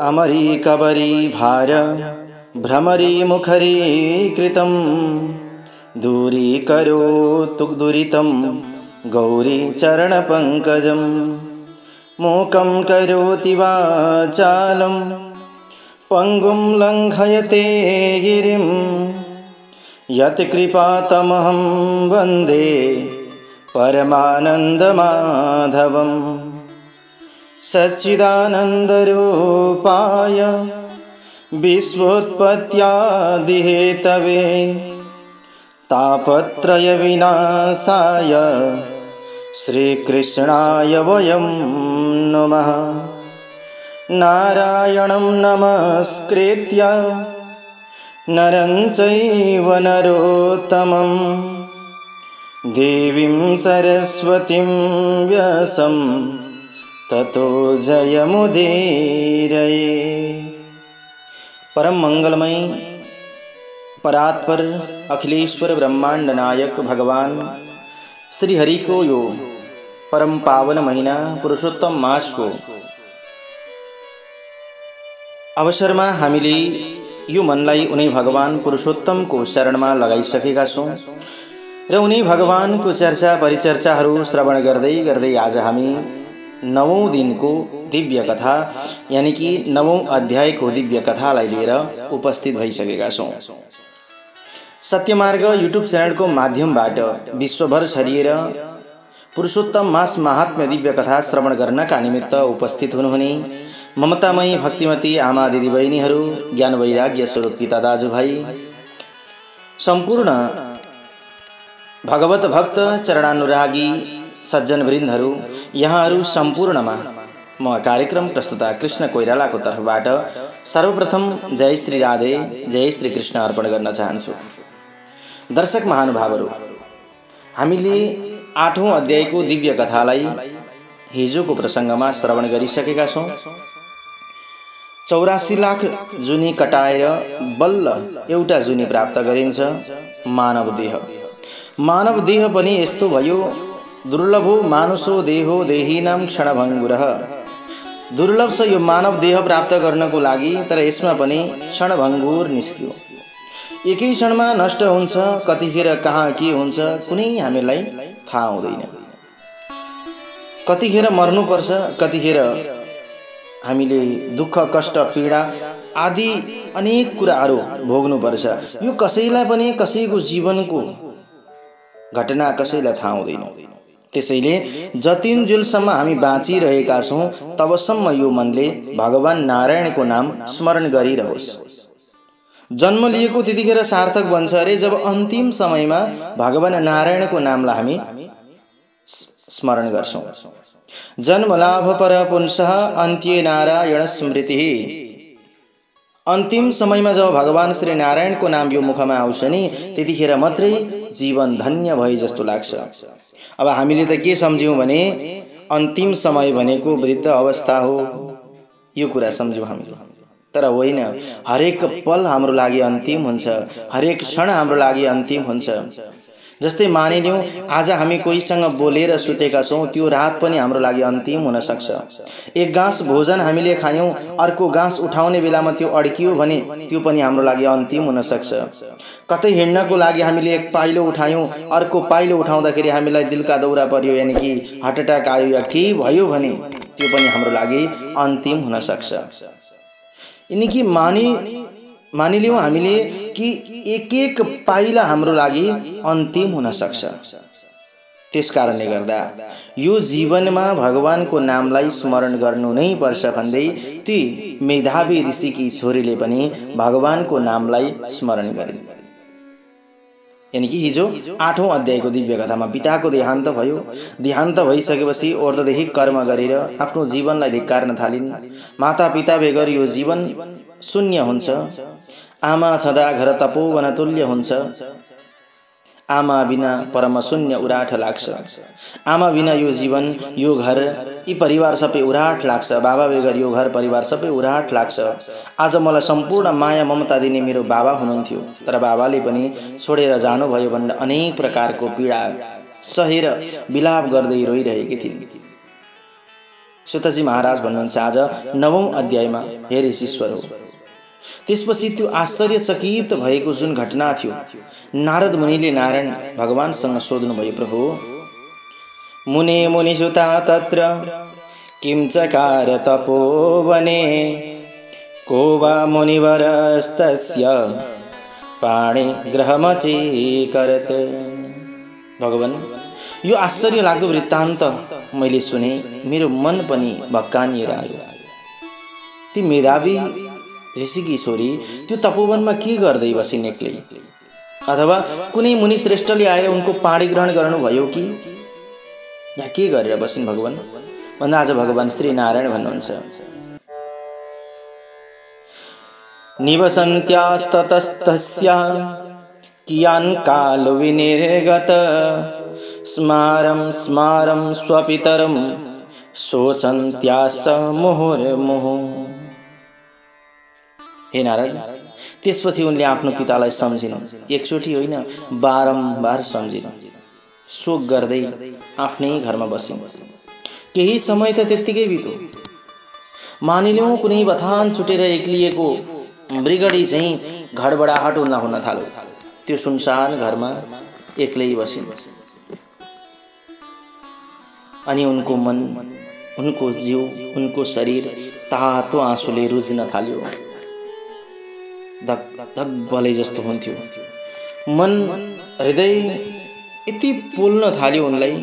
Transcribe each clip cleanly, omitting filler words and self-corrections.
अमरी कबरी भार भ्रमरी मुखरी कृतं दूरीकरोतु दुरितं गौरी चरणपङ्कजं मूकं करोति वाचालं पङ्गुं लङ्घयते गिरिं यत्कृपातमहं वन्दे परमानन्दमाधवम् सच्चिदानन्दरूपाय विश्वोत्पत्त्यादिहेतवे तापत्रयविनाशाय श्रीकृष्णाय वयं नमः। नारायणं नमस्कृत्य नरं चैव नरोत्तमं देवीं सरस्वतीं व्यासं ततो जयमुदीरये। परम मंगलमय परात्पर अखिलेश्वर ब्रह्मांड नायक भगवान श्री हरि को यो परम पावन महीना पुरुषोत्तम मास को अवसर में हामीले यो मनलाई उनी भगवान पुरुषोत्तम को शरण में लगाइसकेका छौं र उनी भगवान को चर्चा परिचर्चाहरू श्रवण गर्दै गर्दै आज हामी 9औं दिन को दिव्य कथा यानी कि 9औं अध्याय को दिव्य कथालाई लिएर उपस्थित भइसकेका छौं। सत्यमार्ग युट्युब च्यानल को माध्यमबाट विश्वभर छरिएर पुरुषोत्तम मास महात्म्य दिव्य कथा श्रवण गर्नका निमित्त उपस्थित हुनुहुने ममतामयी भक्तिमती आमा दिदीबहिनीहरू, ज्ञान वैराग्य स्वरूप पिता दाजुभाइ, सम्पूर्ण भगवत भक्त चरणानुरागी सज्जन वृन्दहरू, यहाँहरू सम्पूर्णमा म कार्यक्रम प्रस्तुता कृष्ण कोइरालाको तर्फबाट सर्वप्रथम जय श्री राधे जय श्री कृष्ण अर्पण गर्न चाहन्छु। दर्शक महानुभावहरू, हामीले 8औं अध्यायको दिव्य कथालाई हिजोको प्रसङ्गमा श्रवण गरिसकेका छौं। 84 लाख जुनी कटाएर बल्ल एउटा जुनी प्राप्त गरिन्छ, मानव देह। मानव देह पनि यस्तो भयो, दुर्लभो मानुषो देहो देहीनाम क्षणभङ्गुरः। दुर्लभ छ यो मानव देह प्राप्त गर्नको लागि, तर यसमा पनि क्षणभङ्गुर निस्कियो। एकै क्षणमा नष्ट हुन्छ, कतिखेर कहाँ के हुन्छ कुनै हामीलाई थाहा हुँदैन। कतिखेर मर्नुपर्छ, कतिखेर हामीले दुःख कष्ट पीडा आदि अनेक कुराहरू भोग्नुपर्छ। यो कसैलाई पनि कसैको जीवनको घटना कसैलाई थाहा हुँदैन। त्यसैले जतिन्जेलसम्म हामी बाँचिरहेका छौं तबसम्म यो मनले भगवान नारायणको नाम स्मरण गरिरहोस्। जन्म लिएको त्यतिखेर सार्थक बन्छ अरे जब अन्तिम समयमा भगवान नारायणको नामलाई हामी स्मरण गर्छौं। जन्म लाभ पर पुंसः अन्त्ये नारायण स्मृति। अन्तिम समयमा जब भगवान श्री नारायणको नाम यो मुखमा आउँछ नि, त्यतिखेर मात्रै जीवन धन्य भए जस्तो लाग्छ। अब हामीले त के सम्झ्यौं भने अन्तिम समय भनेको वृद्ध अवस्था हो, यो कुरा सम्झ्यौं हामीले। तर होइन, हरेक पल हाम्रो लागि अन्तिम हुन्छ, हरेक क्षण हाम्रो लागि अन्तिम हुन्छ। जस्तै मानिलिउँ आज हामी कोहीसँग बोलेर सुतेका छौं, त्यो रात पनि हाम्रो लागि अन्तिम हुन सक्छ। एक गाँस भोजन हामीले खायौं, अर्को गाँस उठाउने बेलामा त्यो अड्कियो भने त्यो पनि हाम्रो लागि अन्तिम हुन सक्छ। कतै हिँड्नको लागि हामीले एक पाइलो उठायौं, अर्को पाइलो उठाउँदाखेरि हामीलाई दिलका दौरा पर्यो यानी कि हार्ट अट्याक आयो या केही भयो भने त्यो पनि हाम्रो लागि अन्तिम हुन सक्छ। यानी कि मानिलिउँ हामीले कि एक एक पाइला हाम्रो लागि अन्तिम हुन सक्छ। त्यसकारणले गर्दा यो जीवनमा भगवानको नामलाई स्मरण गर्नु नै पर्छ भन्दै ती मेधावी ऋषिकी छोरीले पनि भगवानको नामलाई स्मरण गरिन्। यानी कि हिजो 8औं अध्यायको दिव्य कथामा पिताको देहान्त भयो। देहान्त भइसकेपछि और्धदेखि कर्म गरेर आफ्नो जीवनलाई धिक्कार्न थालिन्। माता पिता बेगर यो जीवन शून्य हुन्छ। आमा छँदा घर तपोवन तुल्य हुन्छ। आमा बिना परम शून्य उराठ लाग्छ। आमा बिना यो जीवन, यो घर, यी परिवार सबै उराठ लाग्छ। बाबा बेगर यो घर परिवार सबै उराठ लाग्छ। आज मलाई सम्पूर्ण माया ममता दिने मेरो बाबा हुनुहुन्थ्यो, तर बाबाले पनि छोडेर जानुभयो भनेर अनेक प्रकारको पीडा सहेर विलाप गर्दै रोइरहेकी थिइन्। सुतजी महाराज भन्नुहुन्छ आज 9औं अध्यायमा हे ऋषीश्वर हो। त्यसपछि त्यो आश्चर्यचकित भएको जुन घटना थियो, नारद मुनिले नारायण भगवानसँग सोध्नुभयो, प्रभु मुने मुनिसुता तत्र किं चकार तपोवने को वा मुनिवरस्तस्य पाणि ग्रहमचीकरत्। भगवान, यो आश्चर्य लाग्दो वृत्तान्त मैले सुने, मेरो मन पनि भक्कानिएर आयो। ती मेधावी ऋषिकिशोरी त्यो तपोवनमा के गर्दै बसिन् एक्लै, अथवा कुनै मुनि श्रेष्ठले आएर उनको पाणी ग्रहण गर्नुभयो कि या के गरेर बसिन् भगवान भन्दा आज भगवान श्री नारायण भन्नुहुन्छ, निवसन्त्यास्ततस्तस्य कियान् काल विनिर्गत स्मारं स्मारं स्वपितरं शोचन्त्यास मुहुर्मुहुः। हे नारद, त्यसपछि उनले आफ्नो पितालाई सम्झिन, एकचोटि होइन बारम्बार सम्झिन, शोक गर्दै आफ्नै घरमा बसिन्। केही समय त त्यत्तिकै बित्यो। मानिलिउँ कुनै बथान छुटेर एक्लिएको मृगडी चाहिँ घडबडाहट हुन थाल्यो। त्यो सुनसान घरमा एक्लै बसिन् अनि उनको मन, उनको जिउ, उनको शरीर तातो आँसुले रुझ्न थाल्यो। धक धक बले जस्तो हुन्थ्यो। मन, हृदय यति पोल्न थाल्यो उनलाई,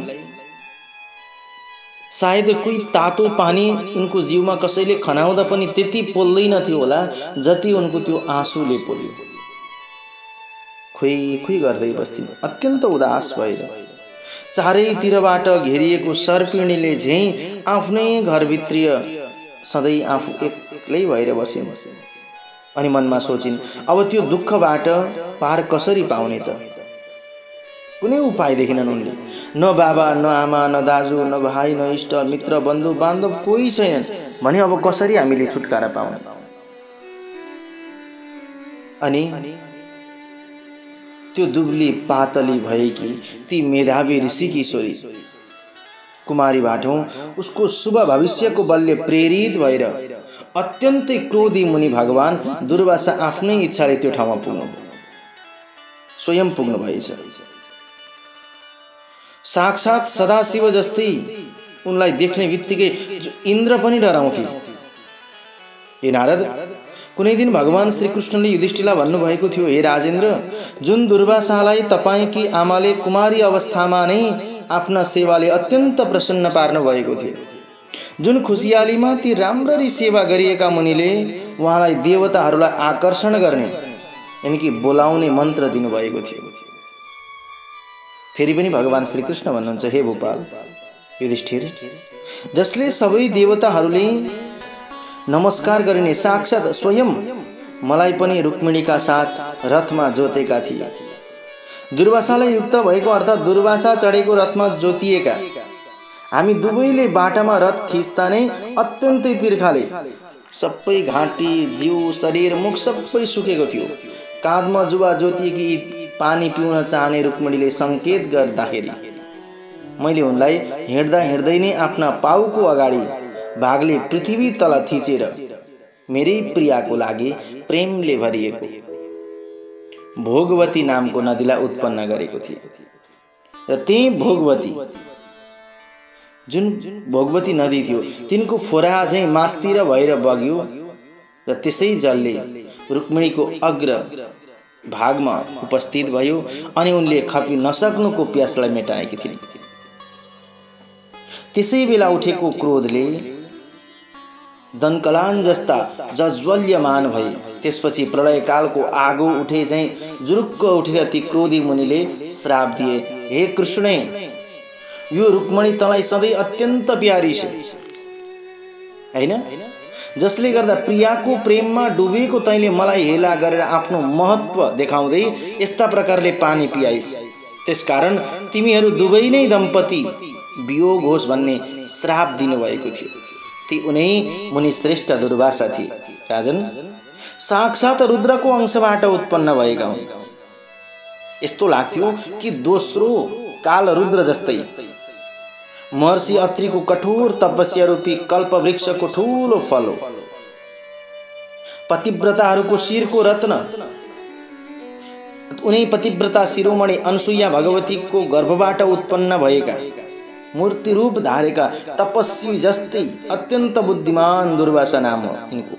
सायद कोही तातो पानी उनको जिउमा कसैले खनाउँदा पनि त्यति पोल्दैन थियो होला जति उनको त्यो आँसुले पोल्यो। खुइ खुइ गर्दै बस्थिन्, अत्यन्त उदास भएर। चारैतिरबाट घेरिएको सर्पिणीले झैं आफ्नै घरभित्रिय सधैँ आफू एक्लै भएर बसिन् अनि मनमा सोचिन्, अब त्यो दुःखबाट पार कसरी पाउने त? कुनै उपाय देखिनन् उनले। न बाबा, न आमा, न दाजु, न भाइ, न इष्ट मित्र बन्धु बान्धव कोही छैनन् भने अब कसरी हामीले छुटकारा पाउने? अनि त्यो दुब्ली पातली भएकी ती मेधावी ऋषिकिशोरी कुमारीबाट उसको शुभ भविष्यको बलले प्रेरित भएर अत्यन्तै क्रोधी मुनि भगवान दुर्वासा आफ्नै इच्छाले त्यो ठाउँमा पुग्नु, स्वयं पुग्नु भएछ। साक्षात सदाशिव जस्तै उनलाई देख्ने बित्तिकै इन्द्र पनि डराउँथे। हे नारद, कुनै दिन भगवान श्रीकृष्णले युधिष्ठिरलाई भन्नुभएको थियो, हे राजेन्द्र, जुन दुर्वासालाई तपाईकी आमाले कुमारी अवस्थामा नै आफ्ना सेवाले अत्यन्त प्रसन्न पार्नु भएको थियो, जुन खुसियालीमा ती राम्ररी सेवा गरिएका मुनिले उहाँलाई देवताहरूलाई आकर्षण गर्ने यानी कि बोलाउने मन्त्र दिनुभएको थियो। फेरि पनि भगवान श्रीकृष्ण भन्नुहुन्छ, हे भूपाल युधिष्ठिर, जसले सबै देवताहरूले नमस्कार गरिने साक्षात स्वयं मलाई पनि रुक्मिणीका साथ रथमा जोतेका थिए। दुर्वासालाई युक्त भएको अर्थात् दुर्वासा चढेको रथमा जोतिएका हामी दुवैले बाटामा रथ खिच्दा नै अत्यन्तै तिर्खाले सबै घाँटी, जिउ, शरीर, मुख सबै सुकेको थियो। काँधमा जुवा जोतिएकी पानी पिउन चाहने रुक्मिणीले संकेत गर्दाखेरि मैले उनलाई हिँड्दा हिँड्दै नै आफ्ना पाउको अगाडि भागले पृथ्वी तल थिचेर मेरै प्रियाको लागि प्रेमले भरिएको भोगवती नामको नदीलाई उत्पन्न गरेको थिए। र त्यही भोगवती, जुन भोगवती नदी थियो, तिनको फोरा चाहिँ मास्तिर भएर बग्यो र त्यसै जलले रुक्मिणीको अग्र भागमा उपस्थित भयो अनि उनले खपि नसक्नुको प्यासलाई मेटाएकी थिइन्। त्यसै बेला उठेको क्रोधले दनकलान जस्ता जज्वल्यमान भए। त्यसपछि प्रलयकालको आगो उठे चाहिँ जुरुक्क उठेर ती क्रोधी मुनिले श्राप दिए, हे कृष्ण, यो रुक्मिणी तँलाई सधैँ अत्यन्त प्यारी छ हैन, जसले गर्दा प्रियाको प्रेममा डुबेको तैँले मलाई हेला गरेर आफ्नो महत्व देखाउँदै यस्ता प्रकारले पानी पियाइस्। त्यसकारण तिमीहरू दुवै नै दम्पति वियोग होस् भन्ने श्राप दिनुभएको थियो। ती उनै मुनि श्रेष्ठ दुर्वासा थिए। राजन, साक्षात रुद्रको अंशबाट उत्पन्न भएका हुन्। यस्तो लाग्थ्यो कि दोस्रो काल रुद्र जस्तै महर्षि अत्रिको कठोर तपस्या रूपी कल्पवृक्षको ठूलो फल हो। पतिव्रताहरूको शिरको रत्न, उनी पतिव्रता शिरोमणि अनसुया भगवतीको गर्भबाट उत्पन्न भएका मूर्ति रूप धारेका तपस्वी जस्तै अत्यन्त बुद्धिमान दुर्वासा नाम हो यिनको।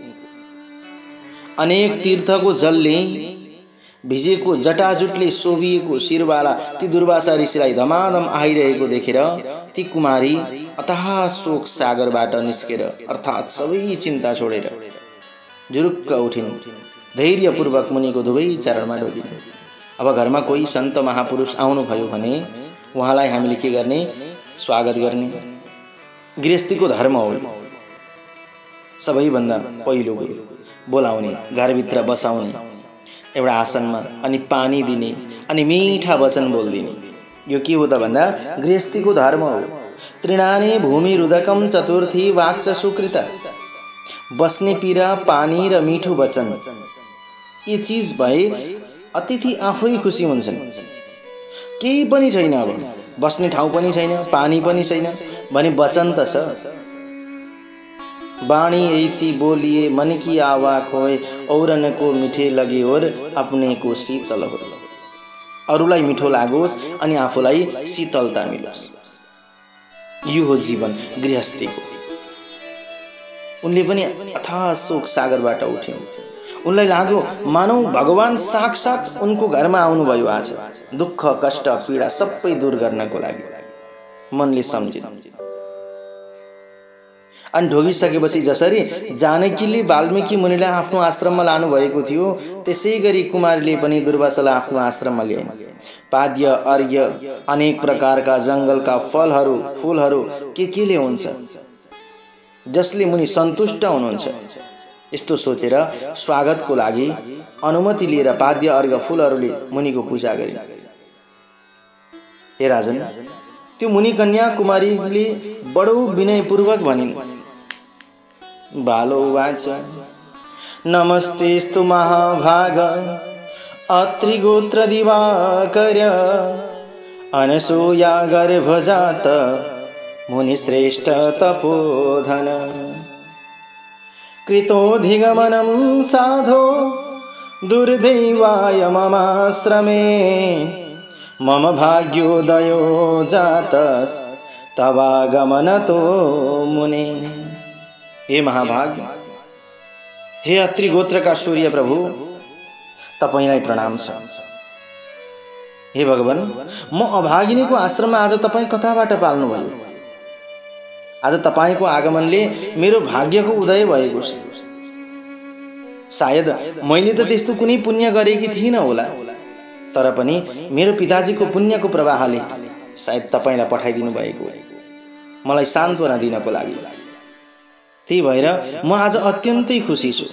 अनेक तीर्थको जलले भिजेको जटाजुटले शोभिएको शिरवाला ती दुर्वासा ऋषिलाई धमाधम आइरहेको देखेर ती कुमारी अथाह शोक सागरबाट निस्केर अर्थात् सबै चिन्ता छोडेर जुरुक्क उठिन्। धैर्यपूर्वक मुनिको दुवै चरणमा ढोगिन्। अब घरमा कोही सन्त महापुरुष आउनुभयो भने उहाँलाई हामीले के गर्ने? स्वागत गर्ने। गृहस्थीको धर्म हो। सबैभन्दा पहिलो कुरो बोलाउने, घरभित्र बसाउने, एउटा आसनमा, अनि पानी दिने, अनि मीठा वचन बोलिदिने। यो के हो त भन्दा गृहस्थीको धर्म हो। तृणानि भूमि रुदकम चतुर्थी वाक्च सुकृता। बस्ने पीरा, पानी र मिठो वचन, यी चीज भए अतिथि आफै खुसी हुन्छन्। केही पनि छैन, अब बस्ने ठाउँ पनि छैन, पानी पनि छैन भने वचन त छ। बाणी ऐसी बोलिए मन की आवा खोए, औरन को मिठे लगे और अपने को शीतल हो। अरूलाई मिठो लागोस् अनि आफूलाई शीतलता मिलोस्। यो हो जीवन गृहस्थीको। उनले पनि अथाह शोक सागरबाट उठ्यो। उनलाई लाग्यो मानौ भगवान साक्षात् उनको घरमा आउनुभयो आज, दुःख कष्ट पीडा सबै दूर गर्नको लागि। मनले सम्झिन्। अनि ढोगिसकेपछि जसरी जानकीले वाल्मीकि मुनिलाई आफ्नो आश्रममा लानु भएको थियो, त्यसै गरी कुमारीले पनि दुर्वासालाई आफ्नो आश्रममा ल्याइन्। पाद्य अर्घ्य, अनेक प्रकारका जंगलका फलहरू फूलहरू केले हुन्छ जसले मुनि सन्तुष्ट हुनुहुन्छ। यस्तो सोचेर स्वागतको लागि अनुमति लिएर पाद्य अर्घ फूलहरूले मुनिको पूजा गरिन्। हे राजन, त्यो मुनि कन्या कुमारीले बडो विनयपूर्वक भनिन्। बालो उवाच नमस्तेस्तु महाभाग अत्रिगोत्र दिवाकर अनसूया गर्भजात मुनिश्रेष्ठ तपोधन कृतोऽधिगमनं साधो दुर्दैवाय ममाश्रमे मम भाग्योदयो जातस् तवागमनतो मुने। हे महाभाग, हे अत्रि गोत्रका सूर्य प्रभु, तपाईलाई प्रणाम छ। हे भगवान, म अभागिनीको आश्रममा आज तपाईँ कताबाट पाल्नुभयो? आज तपाईको आगमनले मेरो भाग्यको उदय भएको छ। सायद मैले त त्यस्तो कुनै पुण्य गरेकी थिइनँ होला, तर पनि मेरो पिताजीको पुण्यको प्रवाहले सायद तपाईलाई पठाइदिनु भएको मलाई सान्त्वना दिनको लागि। त्यही भएर म आज अत्यन्तै खुसी छु।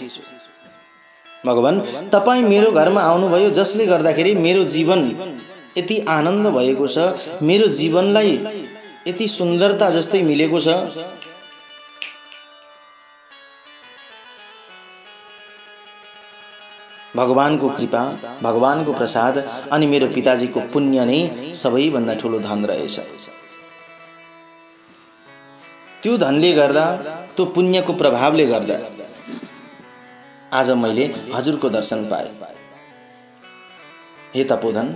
भगवान, तपाईँ मेरो घरमा आउनुभयो, जसले गर्दाखेरि मेरो जीवन यति आनन्द भएको छ, मेरो जीवनलाई यति सुन्दरता जस्तै मिलेको छ। भगवानको कृपा, भगवानको प्रसाद अनि मेरो पिताजीको पुण्य नै सबैभन्दा ठुलो धन रहेछ। त्यो धनले गर्दा, त्यो पुण्यको प्रभावले गर्दा आज मैले हजुरको दर्शन पाएँ। हे तपोधन,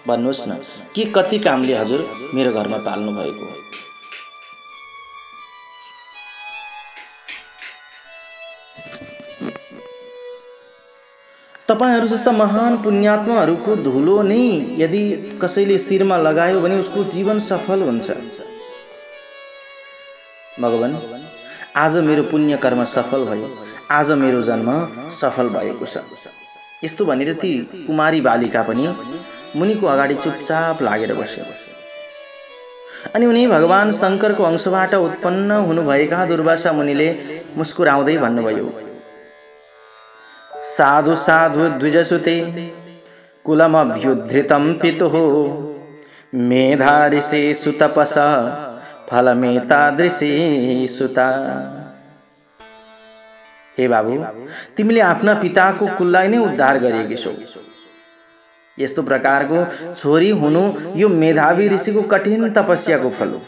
भन्नुहोस् न, के कति कामले हजुर मेरो घरमा पाल्नु भएको? तपाईहरू जस्ता महान पुण्यात्माहरूको धुलो नै यदि कसैले शिरमा लगायो भने उसको जीवन सफल हुन्छ। भगवान, आज मेरो पुण्य कर्म सफल भयो, आज मेरो जन्म सफल भएको छ। यस्तो भनेर ती कुमारी बालिका पनि मुनिको अगाडि चुपचाप लागेर बस्यो। अनि उनी भगवान शंकरको अंशबाट उत्पन्न हुनुभएका दुर्वासा मुनिले मुस्कुराउँदै भन्नुभयो, साधु साधु द्विजसुते कुलमभ्युद्धृतं पितुः मेधारिषे सुतपस फलमेतादृशी सुता। हे बाबु, तिमीले आफ्ना पिताको कुललाई नै उद्धार गरेकी छौ। यस्तो प्रकारको छोरी हुनु यो मेधावी ऋषिको कठिन तपस्याको फल हो।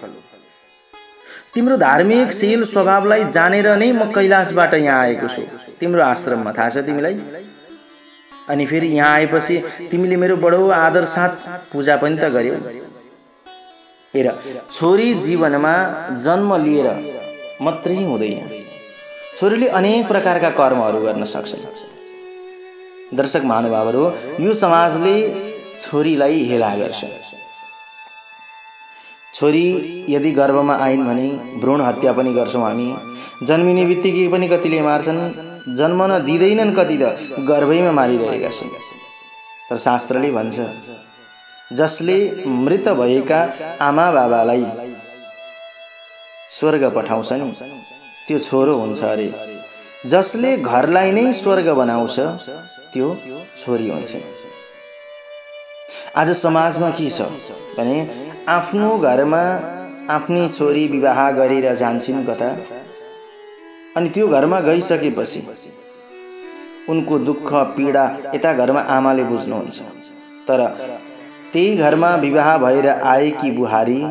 तिम्रो धार्मिकशील स्वभावलाई जानेर नै म कैलाशबाट यहाँ आएको छु, तिम्रो आश्रममा, थाहा छ तिमीलाई। अनि फेरि यहाँ आएपछि तिमीले मेरो बडो आदर साथ पूजा पनि त गर्यौ। हेर, छोरी जीवनमा जन्म लिएर मात्रै हुँदैन, छोरीले अनेक प्रकारका कर्महरू गर्न सक्छ। दर्शक महानुभावहरू, यो समाजले छोरीलाई हेला गर्छ। छोरी यदि गर्भमा आइन् भने भ्रूण हत्या पनि गर्छौँ हामी। जन्मिने बित्तिकै पनि कतिले मार्छन्, जन्मन दिँदैनन् कति त गर्भैमा मारिरहेका छन्। तर शास्त्रले भन्छ, जसले मृत भएका आमा बाबालाई स्वर्ग पठाउँछ नि त्यो छोरो हुन्छ अरे। जसले घरलाई नै स्वर्ग बनाउँछ त्यो छोरी हुन्छ। आज समाजमा के छ भने आफ्नो घरमा आफ्नी छोरी विवाह गरेर जान्छन् कता, अनि त्यो घरमा गइसकेपछि उनको दुःख पीडा यता घरमा आमाले बुझ्नुहुन्छ। तर त्यही घरमा विवाह भएर आएकी बुहारी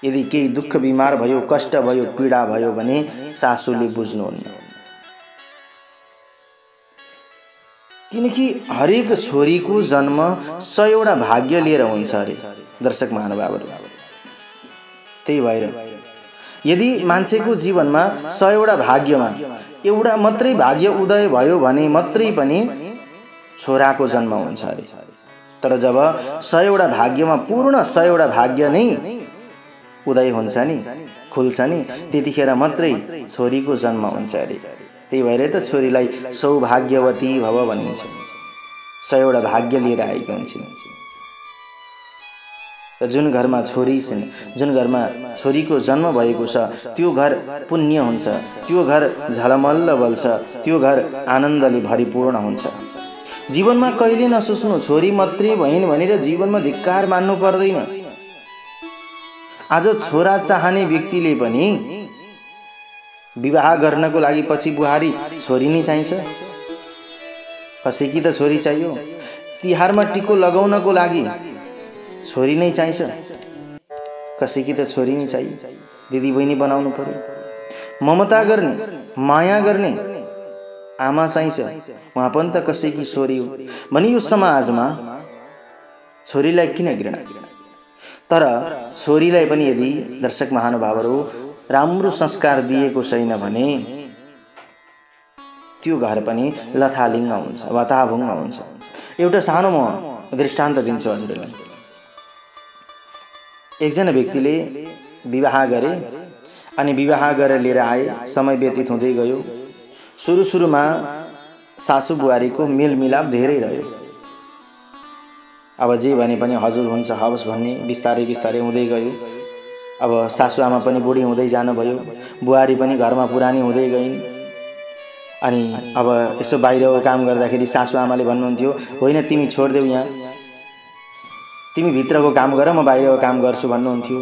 यदि केही दुःख बिमार भयो, कष्ट भयो, पीडा भयो भने सासूले बुझ्नुहुन्न। किनकि हरेक छोरीको जन्म 100वटा भाग्य लिएर हुन्छ अरे दर्शक महानुभावहरू। त्यही भएर यदि मान्छेको जीवनमा 100वटा भाग्यमा एउटा मात्रै भाग्य उदय भयो भने मात्रै पनि छोराको जन्म हुन्छ अरे। तर जब 100वटा भाग्यमा पूर्ण 100वटा भाग्य नै उदय हुन्छ नि, खुल्छ नि, त्यतिखेर मात्रै छोरीको जन्म हुन्छ अरे। त्यही भएर त छोरीलाई सौभाग्यवती भव भनिन्छ। 100वटा भाग्य लिएर आएकी हुन्छन्। र जुन घरमा छोरी छिन्, जुन घरमा छोरीको जन्म भएको छ त्यो घर पुण्य हुन्छ, त्यो घर झलमल्ल बल्छ, त्यो घर आनन्दले भरिपूर्ण हुन्छ। जीवनमा कहिले नसोच्नु छोरी मात्रै भइन् भनेर जीवनमा धिक्कार मान्नु पर्दैन। आज छोरा चाहने व्यक्तिले पनि विवाह गर्नको लागि पछि बुहारी छोरी नै चाहिन्छ। कसैकी त छोरी चाहियो। तिहारमा टिको लगाउनको लागि छोरी नै चाहिन्छ, कसैकी त छोरी नै चाहियो। दिदी बहिनी बनाउनु पर्यो, ममता गर्ने, माया गर्ने आमा चाहिन्छ, उहाँ पनि त कसैकी छोरी हो। भने यो समाजमा छोरीलाई किन घृणा? तर छोरीलाई पनि यदि दर्शक महानुभावहरू राम्रो संस्कार दिएको छैन भने त्यो घर पनि लथालिङ्ग हुन्छ, वाताभुङ्ग हुन्छ। एउटा सानो म दृष्टान्त दिन्छु हजुरलाई। एकजना व्यक्तिले विवाह गरे अनि विवाह गरेर लिएर आए, समय व्यतीत हुँदै गयो। सुरुमा सासू बुहारीको मेलमिलाप धेरै रह्यो। अब जे भने पनि हजुर हुन्छ हवस् भन्ने बिस्तारै बिस्तारै हुँदै गयो। अब सासू आमा पनि बुढी हुँदै जानुभयो, बुहारी पनि घरमा पुरानी हुँदै गइन्। अनि अब यसो बाहिरको काम गर्दाखेरि सासू आमाले भन्नुहुन्थ्यो, होइन तिमी छोडिदेऊ, यहाँ तिमी भित्रको काम गर, म बाहिरको काम गर्छु भन्नुहुन्थ्यो।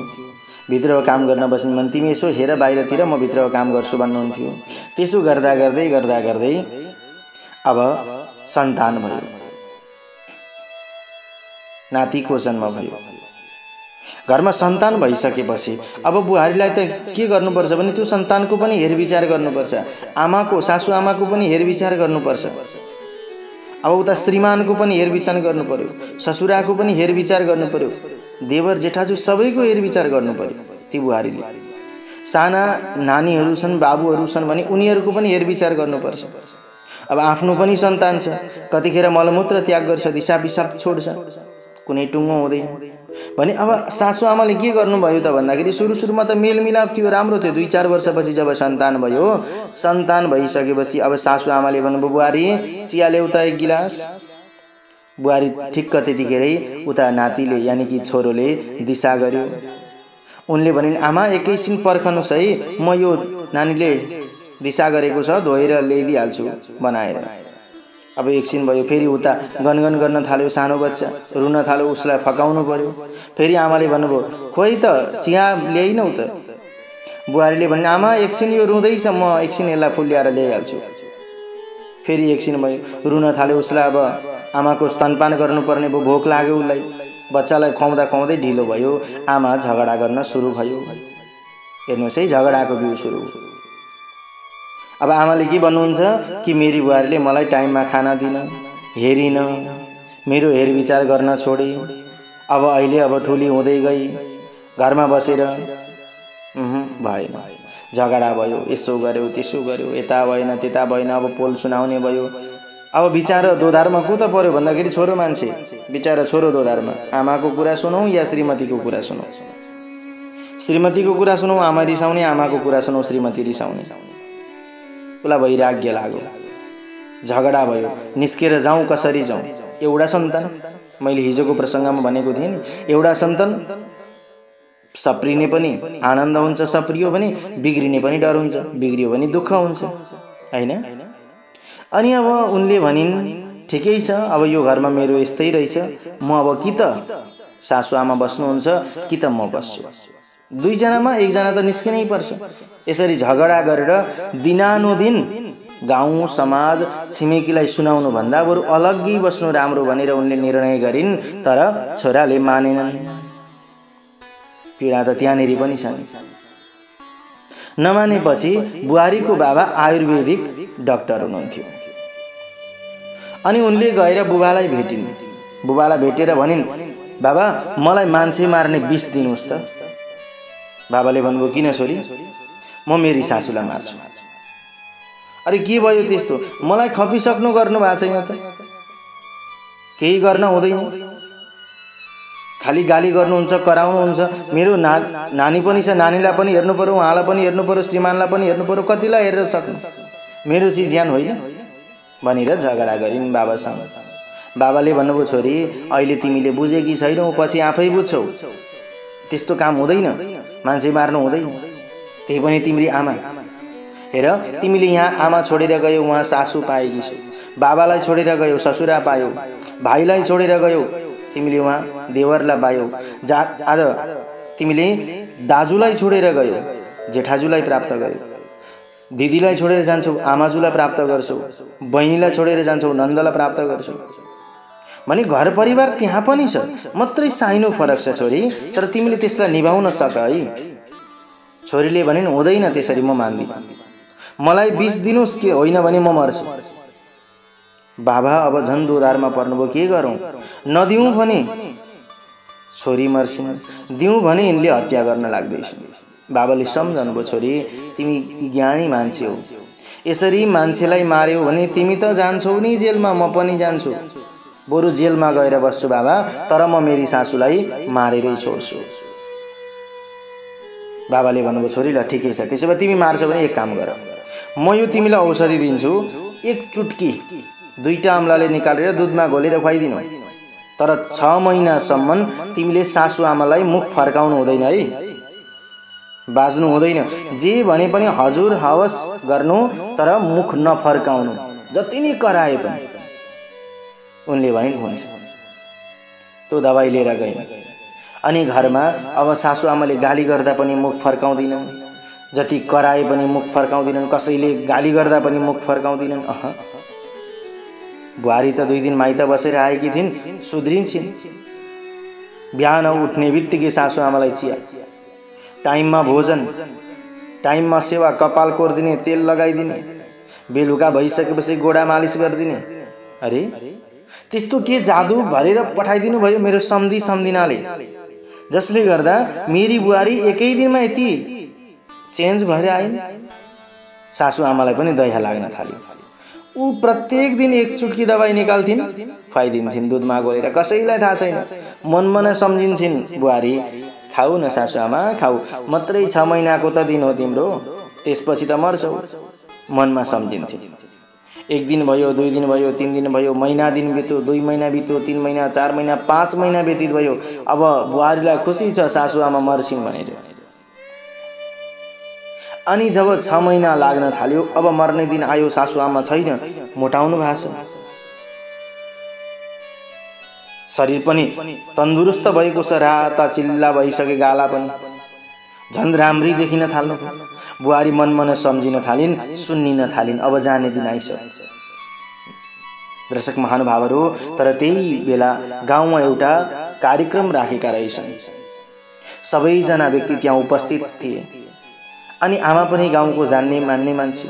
भित्रको काम गर्न बस्नु भने तिमी यसो हेर बाहिरतिर, म भित्रको काम गर्छु भन्नुहुन्थ्यो। त्यसो गर्दा गर्दै अब सन्तान भयो, नातिको जन्म भयो। घरमा सन्तान भइसकेपछि अब बुहारीलाई त के गर्नुपर्छ भने त्यो सन्तानको पनि हेरविचार गर्नुपर्छ, आमाको सासू आमाको पनि हेरविचार गर्नुपर्छ। अब उता श्रीमानको पनि हेरविचार गर्नु पर्यो, ससुराको पनि हेरविचार गर्नु पर्यो, देवर जेठाजु सबैको हेरविचार गर्नु पर्यो। ती बुहारीले साना नानीहरू छन्, बाबुहरू छन् भने उनीहरूको पनि हेरविचार गर्नुपर्छ। अब आफ्नो पनि सन्तान छ, कतिखेर मलमूत्र त्याग गर्छ, दिशा पिसाब छोड्छ, कुनै टुङ्गो हुँदैन भने अब सासू आमाले के गर्नुभयो त भन्दाखेरि सुरुमा त मेलमिलाप थियो, राम्रो थियो। 2-4 वर्षपछि जब सन्तान भयो, सन्तान भइसकेपछि अब सासू आमाले भन्नुभयो, बुहारी चिया ल्याऊ त 1 गिलास। बुहारी ठिक्क त्यतिखेरै उता नातिले यानि कि छोरोले दिशा गर्यो। उनले भनिन्, आमा एकैछिन पर्खनुस् है, म यो नानीले दिशा गरेको छ धोएर ल्याइदिहाल्छु बनाएर। अब एकछिन भयो, फेरि उता गनगन गर्न थाल्यो सानो बच्चा, रुन थाल्यो, उसलाई फकाउनु पर्यो। फेरि आमाले भन्नुभयो, खोइ त चिया ल्याइनौ त। बुहारीले भन्ने, आमा एकछिन यो रुँदैछ, म एकछिन यसलाई फुल्याएर ल्याइहाल्छु। फेरि एकछिन भयो, रुन थाल्यो, उसलाई अब आमाको स्तनपान गर्नुपर्ने भयो, भोक लाग्यो उसलाई। बच्चालाई खुवाउँदा खुवाउँदै ढिलो भयो, आमा झगडा गर्न सुरु भयो। हेर्नुहोस् है, झगडाको बिउ सुरु। अब आमाले के भन्नुहुन्छ कि मेरी बुहारीले मलाई टाइममा खाना दिन, हेरिन, मेरो हेरविचार गर्न छोडे। अब अहिले अब ठुली हुँदै गई, घरमा बसेर भएन, झगडा भयो, यसो गर्यो त्यसो गर्यो, यता भएन त्यता भएन, अब पोल सुनाउने भयो। अब बिचारा दोधारमा को त पर्यो भन्दाखेरि छोरो मान्छे, बिचारा छोरो दोधारमा। आमाको कुरा सुनौ या श्रीमतीको कुरा सुनौ? श्रीमतीको कुरा सुनौ, आमा रिसाउने, आमाको कुरा सुनौ, श्रीमती रिसाउने। उसलाई वैराग्य लाग्यो, झगडा भयो, निस्केर जाउँ कसरी जाउँ? एउटा सन्तान, मैले हिजोको प्रसङ्गमा भनेको थिएँ नि, एउटा सन्तान सप्रिने पनि आनन्द हुन्छ, सप्रियो भने बिग्रिने पनि डर हुन्छ, बिग्रियो भने दुःख हुन्छ, हैन? अनि अब उनले भनिन् ठिकै छ, अब यो घरमा मेरो यस्तै रहेछ, म अब कि त सासु आमा बस्नुहुन्छ कि त म बस्छु। दुईजनामा एकजना त निस्किनै पर्छ। यसरी झगडा गरेर दिनानुदिन गाउँ समाज छिमेकीलाई सुनाउनु भन्दा बरु अलग्गै बस्नु राम्रो भनेर उनले निर्णय गरिन्। तर छोराले मानेनन्। पीडा त त्यहाँनेरि पनि छन्। नमानेपछि बुहारीको बाबा आयुर्वेदिक डाक्टर हुनुहुन्थ्यो। अनि उनले गएर बुबालाई भेटिन्। बुबालाई भेटेर भनिन्, बाबा मलाई मान्छे मार्ने विष दिनुहोस् त। बाबाले भन्नुभयो, किन छोरी? म मेरी सासूलाई मार्छु। अरे के भयो त्यस्तो? मलाई खपिसक्नु गर्नु भएको छैन त? केही गर्न हुँदैन, खाली गाली गर्नुहुन्छ, कराउनुहुन्छ। मेरो नानी पनि छ, नानीलाई पनि हेर्नु पर्यो, उहाँलाई पनि हेर्नु पर्यो, श्रीमानलाई पनि हेर्नु पर्यो, कतिलाई हेरेर सक्नु? मेरो चाहिँ ज्यान होइन भनेर झगडा गरिन् बाबासँग। बाबाले भन्नुभयो, छोरी अहिले तिमीले बुझेकी छैनौ, पछि आफै बुझ्छौ। त्यस्तो काम हुँदैन, मान्छे मार्नु हुँदैन, त्यही पनि तिम्री आमा। हेर, तिमीले यहाँ आमा छोडेर गयौ, उहाँ सासू पाएकी छौ। बाबालाई छोडेर गयौ, ससुरा पायौ। भाइलाई छोडेर गयौ, तिमीले उहाँ देवरलाई पायौ। आज तिमीले दाजुलाई छोडेर गयौ, जेठाजुलाई प्राप्त गर्यौ। दिदीलाई छोडेर जान्छौ, आमाजुलाई प्राप्त गर्छौ। बहिनीलाई छोडेर जान्छौ, नन्दलाई प्राप्त गर्छौ। भने घर परिवार त्यहाँ पनि छ, मात्रै साइनो फरक छ छोरी। तर तिमीले त्यसलाई निभाउन सक है। छोरीले भनिन्, हुँदैन त्यसरी, म मान्दिनँ। मलाई विष दिनुस् के होइन भने म मर्छु। बाबा अब झन् दोधारमा पर्नुभयो, के गरौँ? नदिउँ भने छोरी मर्छिन्, दिउँ भने यिनले हत्या गर्न लाग्दैछन्। बाबाले सम्झनुभयो, छोरी तिमी ज्ञानी मान्छे हौ, यसरी मान्छेलाई मार्यौ भने तिमी त जान्छौ नि जेलमा, म पनि जान्छु। बरु जेलमा गएर बस्छु बाबा, तर म मेरी सासूलाई मारेरै छोड्छु। बाबाले भन्नुभयो, छोरी ल ठिकै छ, त्यसो भए तिमी मार्छौ भने एक काम गर, म यो तिमीलाई औषधि दिन्छु, एक चुटकी 2टा अमलाले निकालेर दुधमा घोलेर खुवाइदिनु। तर 6 महिनासम्म तिमीले सासू आमालाई मुख फर्काउनु हुँदैन है, बाज्नु हुँदैन। जे भने पनि हजुर हवस गर्नु, तर मुख नफर्काउनु, जति नै कराए पनि। उनले भनिन्, हुन्छ। त्यो दबाई लिएर गइन्। अनि घरमा अब सासू आमाले गाली गर्दा पनि मुख फर्काउँदिनन्, जति कराए पनि मुख फर्काउँदिनन्, कसैले गाली गर्दा पनि मुख फर्काउँदिनन्। बुहारी त 2 दिन माइत बसेर आएकी थिइन्, सुध्रिन्छिन्। बिहान उठ्ने बित्तिकै सासू आमालाई चिया, टाइममा भोजन, टाइममा सेवा, कपाल कोर्दिने, तेल लगाइदिने, बेलुका भइसकेपछि गोडा मालिस गरिदिने। अरे त्यस्तो के जादु भरेर पठाइदिनु भयो मेरो सम्धिनाले, जसले गर्दा मेरी बुहारी एकै दिनमा यति चेन्ज भएर आइन्। सासू आमालाई पनि दया लाग्न थाल्यो। ऊ प्रत्येक दिन एक चुटकी दबाई निकाल्थिन्, खुवाइदिन्थिन् दुधमा घोलेर। कसैलाई थाहा छैन, मनमा नै सम्झिन्छन् बुहारी, खाऊ न सासू आमा खाऊ, मात्रै 6 महिनाको त दिन हो तिम्रो, त्यसपछि त मर्छौ। मनमा सम्झिन्थिन्। 1 दिन भयो, 2 दिन भयो, 3 दिन भयो, महिना दिन बित्यो, 2 महिना बित्यो, 3 महिना, 4 महिना, 5 महिना व्यतीत भयो। अब बुहारीलाई खुसी छ सासू आमा मर्छिन् भनेर। अनि जब 6 महिना लाग्न थाल्यो, अब मर्ने दिन आयो, सासू आमा छैन, मोटाउनु भएको छ। शरीर पनि तन्दुरुस्त भएको छ, राता चिल्ला भइसके गाला पनि झन् राम्री देखिन थाल्नु। बुहारी मन सम्झिन थालिन्, सुन्निन थालिन्। अब जाने दिन आइसक्यो। दर्शक महानुभावहरू, तर त्यही बेला गाउँमा एउटा कार्यक्रम राखेका रहेछन्। सबैजना व्यक्ति त्यहाँ उपस्थित थिए। अनि आमा पनि गाउँको जान्ने मान्ने मान्छे,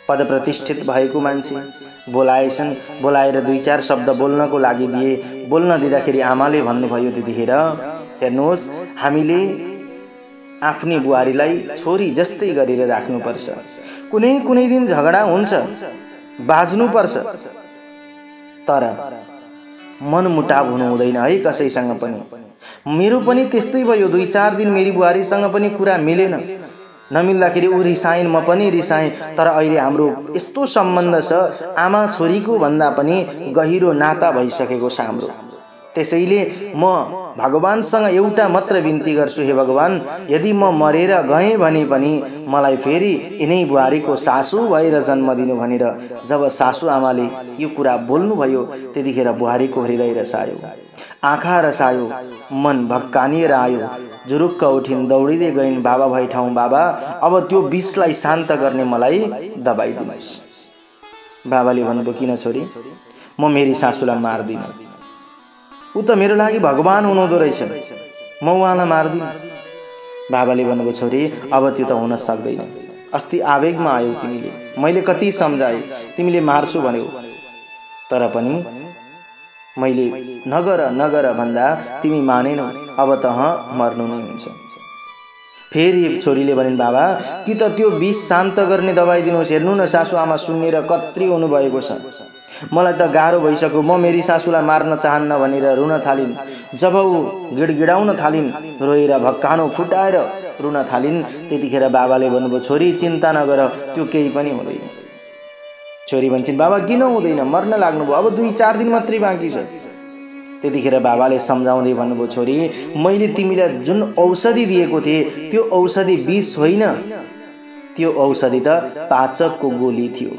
पदप्रतिष्ठित भएको मान्छे। बोलाएछन्, बोलाएर 2-4 शब्द बोल्नको लागि दिए। बोल्न दिँदाखेरि आमाले भन्नुभयो त्यतिखेर, हेर्नुहोस् हामीले आफ्नी बुहारीलाई छोरी जस्तै गरेर राख्नुपर्छ। कुनै कुनै दिन झगडा हुन्छ, बाज्नुपर्छ, तर मनमुटाव हुनु हुँदैन है कसैसँग पनि। मेरो पनि त्यस्तै भयो। 2-4 दिन मेरी बुहारीसँग पनि कुरा मिलेन। नमिल्दाखेरि ऊ रिसाइन्, म पनि रिसाएँ। तर अहिले हाम्रो यस्तो सम्बन्ध छ, आमा छोरीको भन्दा पनि गहिरो नाता भइसकेको छ हाम्रो। त्यसैले म भगवानसँग एउटा मात्र बिन्ती गर्छु, हे भगवान, यदि म मरेर गएँ भने पनि मलाई फेरि यिनै बुहारीको सासू भएर जन्म दिनु भनेर जब सासू आमाले यो कुरा बोल्नुभयो त्यतिखेर बुहारीको हृदय रसायो, आँखा रसायो, मन भक्कानिएर आयो। जुरुक्क उठिन्, दौडिँदै गइन् बाबा भए ठाउँ। बाबा, अब त्यो विषलाई शान्त गर्ने मलाई दबाई दिनुहोस्। बाबाले भन्नुभयो, किन छोरी, म मेरी सासूलाई मार्दिनँ। ऊ त मेरो लागि भगवान हुनुहुँदो रहेछ, म उहाँलाई मार्दिनँ। बाबाले भन्नुभयो, छोरी अब त्यो त हुन सक्दैन। अस्ति आवेगमा आयौ तिमीले, मैले कति सम्झाएँ, तिमीले मार्छु भन्यौ, तर पनि मैले नगर नगर भन्दा तिमी मानेनौ। अब त मर्नु नै हुन्छ। फेरि छोरीले भनिन्, बाबा कि त त्यो विष शान्त गर्ने दबाई दिनुहोस्। हेर्नु न, सासू आमा सुन्नेर कत्रि हुनुभएको छ। मलाई त गाह्रो भइसक्यो, म मेरी सासूलाई मार्न चाहन्न भनेर रुन थालिन्। जब ऊ गिडगिडाउन थालिन्, रोएर भक्कानो फुटाएर रुन थालिन्, त्यतिखेर बाबाले भन्नुभयो, छोरी चिन्ता नगर, त्यो केही पनि हुँदैन। छोरी भन्छन्, बाबा किन हुँदैन, मर्न लाग्नुभयो, अब 2-4 दिन मात्रै बाँकी छ। त्यतिखेर बाबाले सम्झाउँदै भन्नुभयो, छोरी मैले तिमीलाई जुन औषधि दिएको थिएँ त्यो औषधि विष होइन, त्यो औषधि त पाचकको गोली थियो।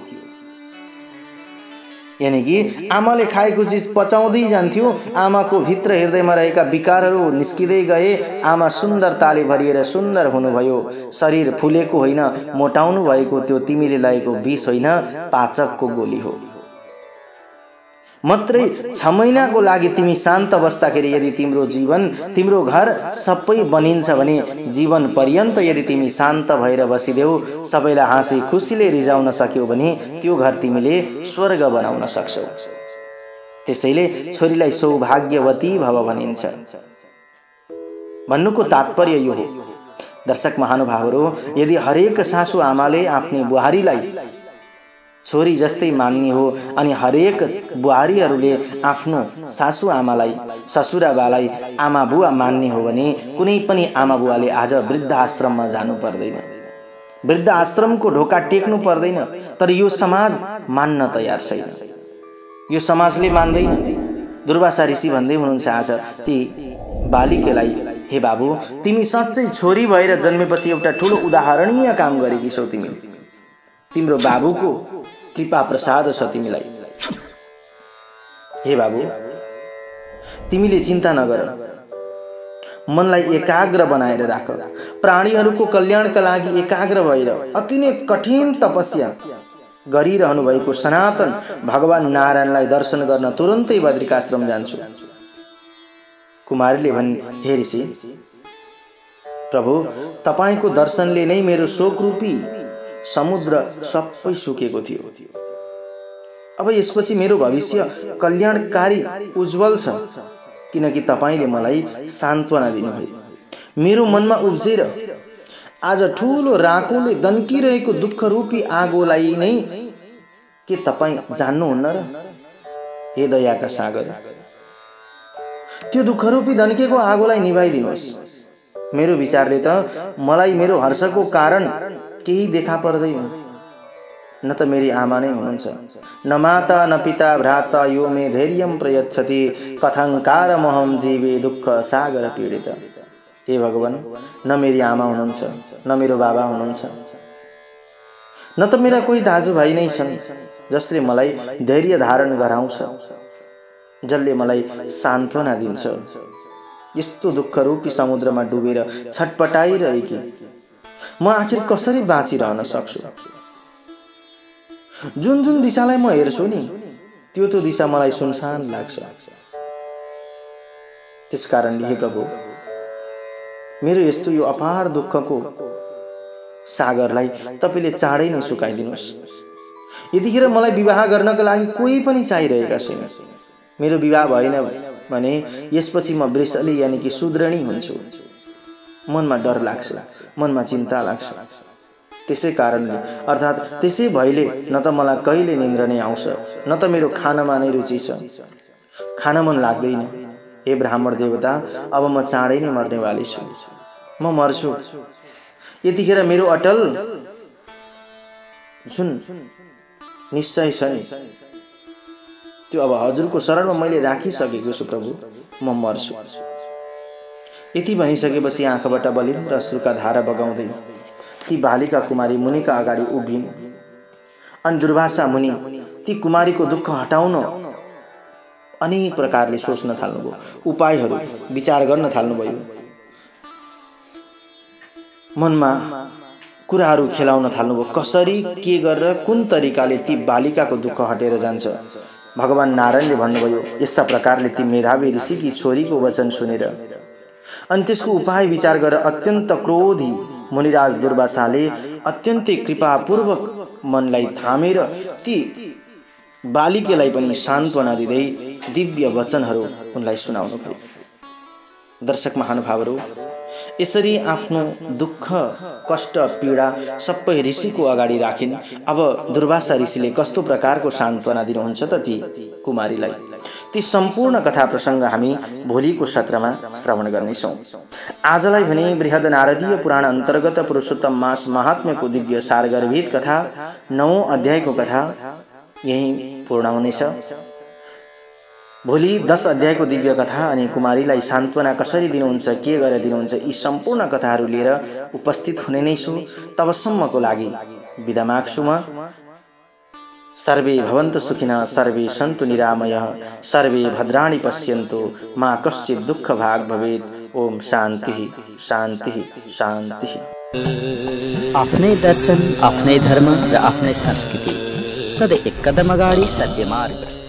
यानी कि आमाले खाएको चिज पचाउँदै जान्थ्यो, आमाको भित्र हृदयमा रहेका विकारहरू निस्किँदै गए। आमा सुन्दरताले भरिएर सुन्दर हुनुभयो। शरीर फुलेको होइन, मोटाउनु भएको त्यो तिमीले लगेको विष होइन, पाचकको गोली हो। मात्रै 6 महिनाको लागि तिमी शान्त बस्दाखेरि यदि तिम्रो जीवन, तिम्रो घर सबै बनिन्छ भने जीवन पर्यन्त यदि तिमी शान्त भएर बसिदेऊ, सबैलाई हाँसी खुसीले रिजाउन सक्यौ भने त्यो घर तिमीले स्वर्ग बनाउन सक्छौ। त्यसैले छोरीलाई सौभाग्यवती भव भनिन्छ। भन्नुको तात्पर्य यो हो, दर्शक महानुभावहरू, यदि हरेक सासू आमाले आफ्नी बुहारीलाई छोरी जस्तै मान्ने हो अनि हरेक बुहारीहरूले आफ्नो सासू आमालाई, ससुराबालाई आमा बुवा मान्ने हो भने कुनै पनि आमा बुवाले आज वृद्धाश्रममा जानु पर्दैन, वृद्धाश्रमको ढोका टेक्नु पर्दैन। तर यो समाज मान्न तयार छैन, यो समाजले मान्दैन। दुर्वासा ऋषि भन्दै हुनुहुन्छ आज ती बालिकेलाई, हे बाबु, तिमी साँच्चै छोरी भएर जन्मेपछि एउटा ठुलो उदाहरणीय काम गरेकी छौ। तिम्रो बाबुको कृपा प्रसाद छ तिमीलाई। हे बाबु, तिमीले चिन्ता नगर, मनलाई एकाग्र बनाएर राख। प्राणीहरूको कल्याणका लागि एकाग्र भएर अति नै कठिन तपस्या गरिरहनु भएको सनातन भगवान नारायणलाई दर्शन गर्न तुरन्तै बद्रिकाश्रम जान्छु। कुमारीले भन्, हे ऋषि, प्रभु, तपाईको दर्शनले नै मेरो शोकरूपी समुद्र सबै सुकेको थियो। अब यसपछि मेरो भविष्य कल्याणकारी उज्जवल छ, किनकि तपाईले मलाई सान्त्वना दिनुभयो। मेरो मनमा उब्जेर आज ठूलो राकोले दन्किरहेको दुःख रूपी आगोलाई नै के तपाई जान्नुहुन्न र? हे दयाका सागर, त्यो दुःख रूपी दन्केको आगोलाई निभाइदिनुहोस्। मेरो विचारले त मलाई मेरो हर्षको कारण केही देखा पर्दैन। न त मेरी आमा नै हुनुहुन्छ, न माता न पिता भ्राता यो मे धैर्यं प्रयच्छति, कथंकारमहं जीवे दुःख सागर पीडित। हे भगवान, न मेरी आमा हुनुहुन्छ, न मेरो बाबा हुनुहुन्छ, न त मेरा कोही दाजुभाइ नै छन् जसले मलाई धैर्य धारण गराउँछ, जसले मलाई सान्त्वना दिन्छ। यस्तो दुःख रूपी समुद्रमा डुबेर छटपटाइरहेकी म आखिर कसरी बाँचिरहन सक्छु? जुन जुन दिशालाई म हेर्छु नि, त्यो दिशा मलाई सुनसान लाग्छ। त्यसकारणले हे प्रभु, मेरो यस्तो यो अपार दुःखको सागरलाई तपाईले चाँडै नै सुकाइदिनुहोस्। यतिखेर मलाई विवाह गर्नका लागि कोही पनि चाहिरहेका छैन। मेरो विवाह भएन भने यसपछि म वृषली यानि कि सुद्रणी हुन्छु। मनमा डर लाग्छ, मनमा चिन्ता लाग्छ। त्यसै कारणले अर्थात् त्यसै भइले न त मलाई कहिले निन्द्रा नै आउँछ, न त मेरो खानामा नै रुचि छ। खान मन लाग्दैन। हे ब्राह्मण देवता, अब म चाँडै नै मर्नेवाली छु। म मर्छु। यतिखेर मेरो अटल जुन निश्चय छ नि, त्यो अब हजुरको शरणमा मैले राखिसकेको छु प्रभु, म मर्छु। यति भनिसकेपछि आँखाबाट बलिन् र अश्रुका धारा बगाउँदै ती बालिका कुमारी मुनिका अगाडि उभिन्। अनि दुर्वासा मुनि ती कुमारीको दुःख हटाउन अनेक प्रकारले सोच्न थाल्नुभयो, उपायहरू विचार गर्न थाल्नुभयो। मनमा कुराहरू खेलाउन थाल्नुभयो, कसरी के गरेर कुन तरिकाले ती बालिकाको दुःख हटेर जान्छ। भगवान नारायणले भन्नुभयो, यस्ता प्रकारले ती मेधावी ऋषिकी छोरीको वचन सुनेर अनि त्यसको उपाय विचार गरेर अत्यन्त क्रोधी मुनिराज दुर्वासाले अत्यन्तै कृपापूर्वक मनलाई थामेर ती बालिकालाई पनि सान्त्वना दिँदै दिव्य वचनहरू उनलाई सुनाउनु भयो। दर्शक महानुभावहरू, यसरी आफ्नो दुःख कष्ट पीडा सबै ऋषिको अगाडि राखिन्। अब दुर्वासा ऋषिले कस्तो प्रकारको सान्त्वना दिनुहुन्छ त ती कुमारीलाई, ती सम्पूर्ण कथा प्रसङ्ग हामी भोलिको सत्रमा श्रवण गर्नेछौँ। आजलाई भने बृहद नारदीय पुराण अन्तर्गत पुरुषोत्तम मास महात्म्यको दिव्य सारगर्भित कथा 9औं अध्यायको कथा यही पूर्ण हुनेछ। भोलि 10 अध्यायको दिव्य कथा अनि कुमारीलाई सान्त्वना कसरी दिनुहुन्छ, के गरेर दिनुहुन्छ, यी सम्पूर्ण कथाहरू लिएर उपस्थित हुने नै छु। तबसम्मको लागि बिदा माग्छु म। सर्वे भवन्तु सुखिनः, सर्वे सन्तु निरामयः, सर्वे भद्राणि पश्यन्तु, मा कश्चित् दुःख भाग भवेत्। ओम शान्ति शान्ति शान्ति। आफ्नै दर्शन, आफ्नै धर्म र आफ्नै संस्कृति, सधैँ एक कदम अगाडि सत्य मार्ग।